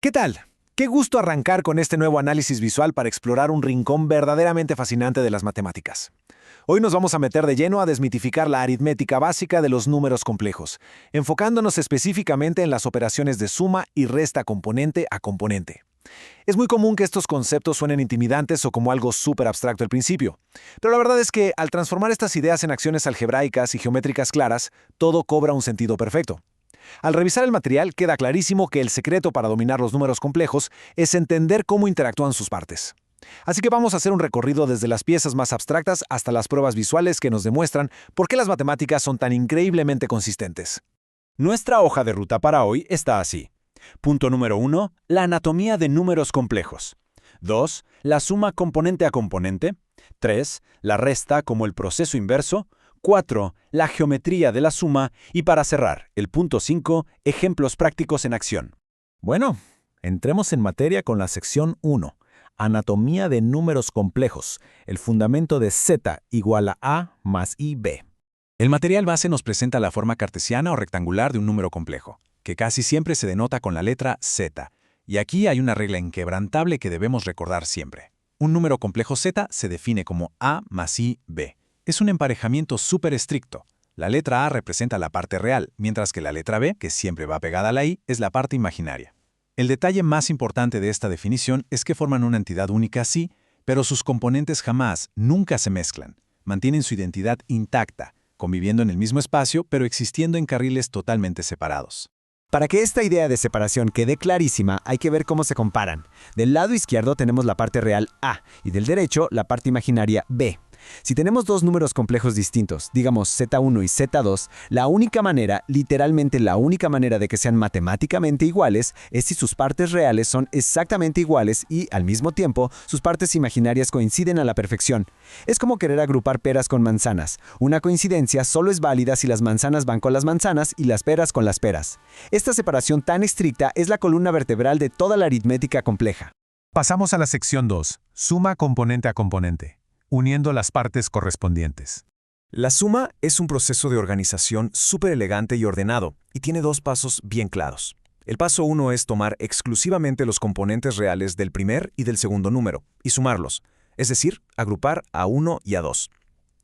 ¿Qué tal? Qué gusto arrancar con este nuevo análisis visual para explorar un rincón verdaderamente fascinante de las matemáticas. Hoy nos vamos a meter de lleno a desmitificar la aritmética básica de los números complejos, enfocándonos específicamente en las operaciones de suma y resta componente a componente. Es muy común que estos conceptos suenen intimidantes o como algo súper abstracto al principio, pero la verdad es que al transformar estas ideas en acciones algebraicas y geométricas claras, todo cobra un sentido perfecto. Al revisar el material queda clarísimo que el secreto para dominar los números complejos es entender cómo interactúan sus partes. Así que vamos a hacer un recorrido desde las piezas más abstractas hasta las pruebas visuales que nos demuestran por qué las matemáticas son tan increíblemente consistentes. Nuestra hoja de ruta para hoy está así. Punto número 1. La anatomía de números complejos. 2. La suma componente a componente. 3. La resta como el proceso inverso. 4. La geometría de la suma. Y para cerrar, el punto 5. Ejemplos prácticos en acción. Bueno, entremos en materia con la sección 1. Anatomía de números complejos. El fundamento de z igual a a más ib. El material base nos presenta la forma cartesiana o rectangular de un número complejo, que casi siempre se denota con la letra z. Y aquí hay una regla inquebrantable que debemos recordar siempre. Un número complejo z se define como a más ib. Es un emparejamiento súper estricto. La letra a representa la parte real, mientras que la letra b, que siempre va pegada a la i, es la parte imaginaria. El detalle más importante de esta definición es que forman una entidad única sí, pero sus componentes jamás, nunca se mezclan. Mantienen su identidad intacta, conviviendo en el mismo espacio, pero existiendo en carriles totalmente separados. Para que esta idea de separación quede clarísima, hay que ver cómo se comparan. Del lado izquierdo tenemos la parte real A y del derecho la parte imaginaria B. Si tenemos dos números complejos distintos, digamos z1 y z2, la única manera, literalmente la única manera de que sean matemáticamente iguales es si sus partes reales son exactamente iguales y, al mismo tiempo, sus partes imaginarias coinciden a la perfección. Es como querer agrupar peras con manzanas. Una coincidencia solo es válida si las manzanas van con las manzanas y las peras con las peras. Esta separación tan estricta es la columna vertebral de toda la aritmética compleja. Pasamos a la sección 2, suma componente a componente, uniendo las partes correspondientes. La suma es un proceso de organización súper elegante y ordenado, y tiene dos pasos bien claros. El paso 1 es tomar exclusivamente los componentes reales del primer y del segundo número, y sumarlos, es decir, agrupar a 1 y a 2.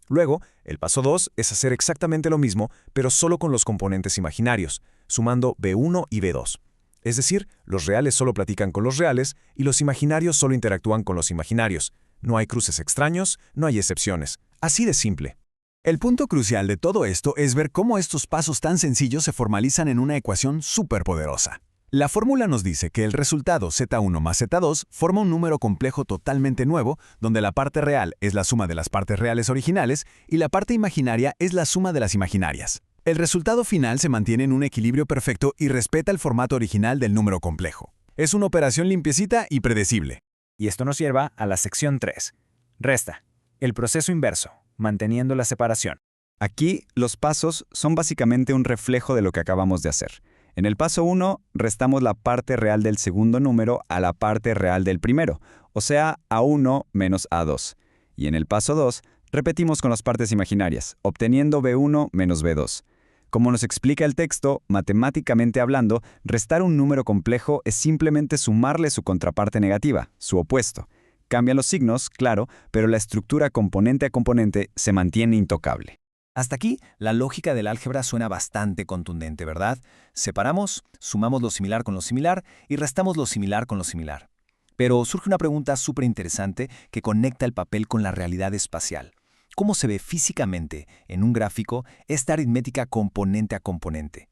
Luego, el paso 2 es hacer exactamente lo mismo, pero solo con los componentes imaginarios, sumando B1 y B2. Es decir, los reales solo platican con los reales, y los imaginarios solo interactúan con los imaginarios. No hay cruces extraños, no hay excepciones. Así de simple. El punto crucial de todo esto es ver cómo estos pasos tan sencillos se formalizan en una ecuación superpoderosa. La fórmula nos dice que el resultado z1 más z2 forma un número complejo totalmente nuevo, donde la parte real es la suma de las partes reales originales y la parte imaginaria es la suma de las imaginarias. El resultado final se mantiene en un equilibrio perfecto y respeta el formato original del número complejo. Es una operación limpiecita y predecible. Y esto nos lleva a la sección 3. Resta. El proceso inverso, manteniendo la separación. Aquí, los pasos son básicamente un reflejo de lo que acabamos de hacer. En el paso 1, restamos la parte real del segundo número a la parte real del primero, o sea, A1 menos A2. Y en el paso 2, repetimos con las partes imaginarias, obteniendo B1 menos B2. Como nos explica el texto, matemáticamente hablando, restar un número complejo es simplemente sumarle su contraparte negativa, su opuesto. Cambian los signos, claro, pero la estructura componente a componente se mantiene intocable. Hasta aquí, la lógica del álgebra suena bastante contundente, ¿verdad? Separamos, sumamos lo similar con lo similar y restamos lo similar con lo similar. Pero surge una pregunta súper interesante que conecta el papel con la realidad espacial. ¿Cómo se ve físicamente, en un gráfico, esta aritmética componente a componente?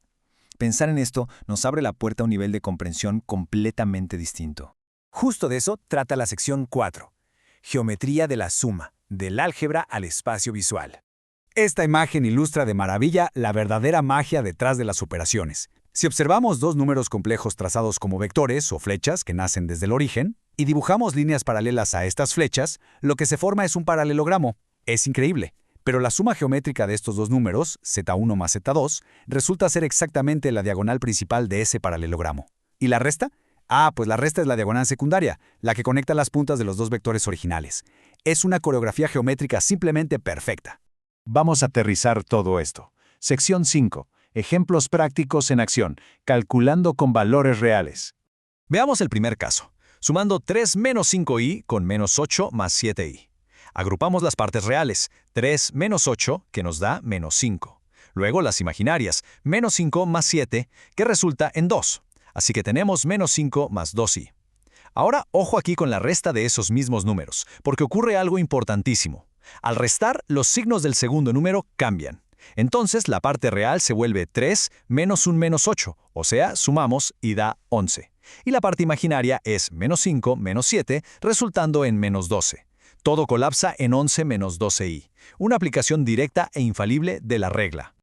Pensar en esto nos abre la puerta a un nivel de comprensión completamente distinto. Justo de eso trata la sección 4. Geometría de la suma, del álgebra al espacio visual. Esta imagen ilustra de maravilla la verdadera magia detrás de las operaciones. Si observamos dos números complejos trazados como vectores o flechas que nacen desde el origen, y dibujamos líneas paralelas a estas flechas, lo que se forma es un paralelogramo. Es increíble, pero la suma geométrica de estos dos números, z1 más z2, resulta ser exactamente la diagonal principal de ese paralelogramo. ¿Y la resta? Pues la resta es la diagonal secundaria, la que conecta las puntas de los dos vectores originales. Es una coreografía geométrica simplemente perfecta. Vamos a aterrizar todo esto. Sección 5. Ejemplos prácticos en acción, calculando con valores reales. Veamos el primer caso, sumando 3 menos 5i con menos 8 más 7i. Agrupamos las partes reales, 3 menos 8, que nos da menos 5. Luego las imaginarias, menos 5 más 7, que resulta en 2. Así que tenemos menos 5 más 2i. Ahora, ojo aquí con la resta de esos mismos números, porque ocurre algo importantísimo. Al restar, los signos del segundo número cambian. Entonces, la parte real se vuelve 3 menos un menos 8, o sea, sumamos y da 11. Y la parte imaginaria es menos 5 menos 7, resultando en menos 12. Todo colapsa en 11 menos 12i, una aplicación directa e infalible de la regla.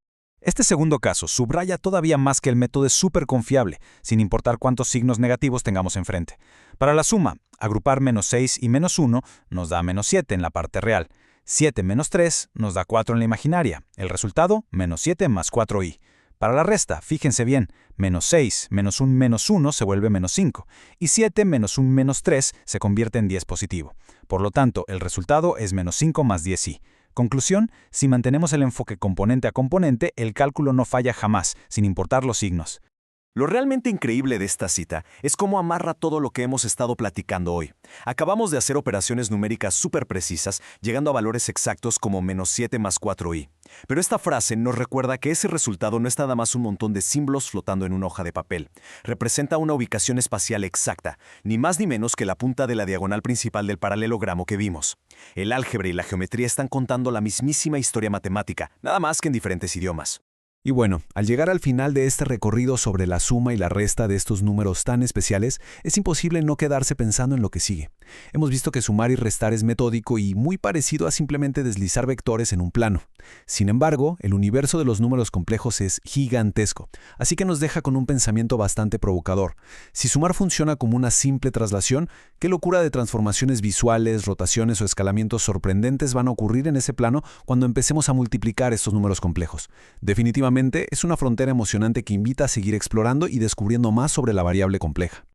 Este segundo caso subraya todavía más que el método es súper confiable, sin importar cuántos signos negativos tengamos enfrente. Para la suma, agrupar menos 6 y menos 1 nos da menos 7 en la parte real. 7 menos 3 nos da 4 en la imaginaria. El resultado, menos 7 más 4i. Para la resta, fíjense bien, menos 6 menos un menos 1 se vuelve menos 5, y 7 menos un menos 3 se convierte en 10 positivo. Por lo tanto, el resultado es menos 5 más 10i. Conclusión, si mantenemos el enfoque componente a componente, el cálculo no falla jamás, sin importar los signos. Lo realmente increíble de esta cita es cómo amarra todo lo que hemos estado platicando hoy. Acabamos de hacer operaciones numéricas súper precisas, llegando a valores exactos como menos 7 más 4i. Pero esta frase nos recuerda que ese resultado no es nada más un montón de símbolos flotando en una hoja de papel. Representa una ubicación espacial exacta, ni más ni menos que la punta de la diagonal principal del paralelogramo que vimos. El álgebra y la geometría están contando la mismísima historia matemática, nada más que en diferentes idiomas. Y bueno, al llegar al final de este recorrido sobre la suma y la resta de estos números tan especiales, es imposible no quedarse pensando en lo que sigue. Hemos visto que sumar y restar es metódico y muy parecido a simplemente deslizar vectores en un plano. Sin embargo, el universo de los números complejos es gigantesco, así que nos deja con un pensamiento bastante provocador. Si sumar funciona como una simple traslación, ¿qué locura de transformaciones visuales, rotaciones o escalamientos sorprendentes van a ocurrir en ese plano cuando empecemos a multiplicar estos números complejos? Definitivamente, es una frontera emocionante que invita a seguir explorando y descubriendo más sobre la variable compleja.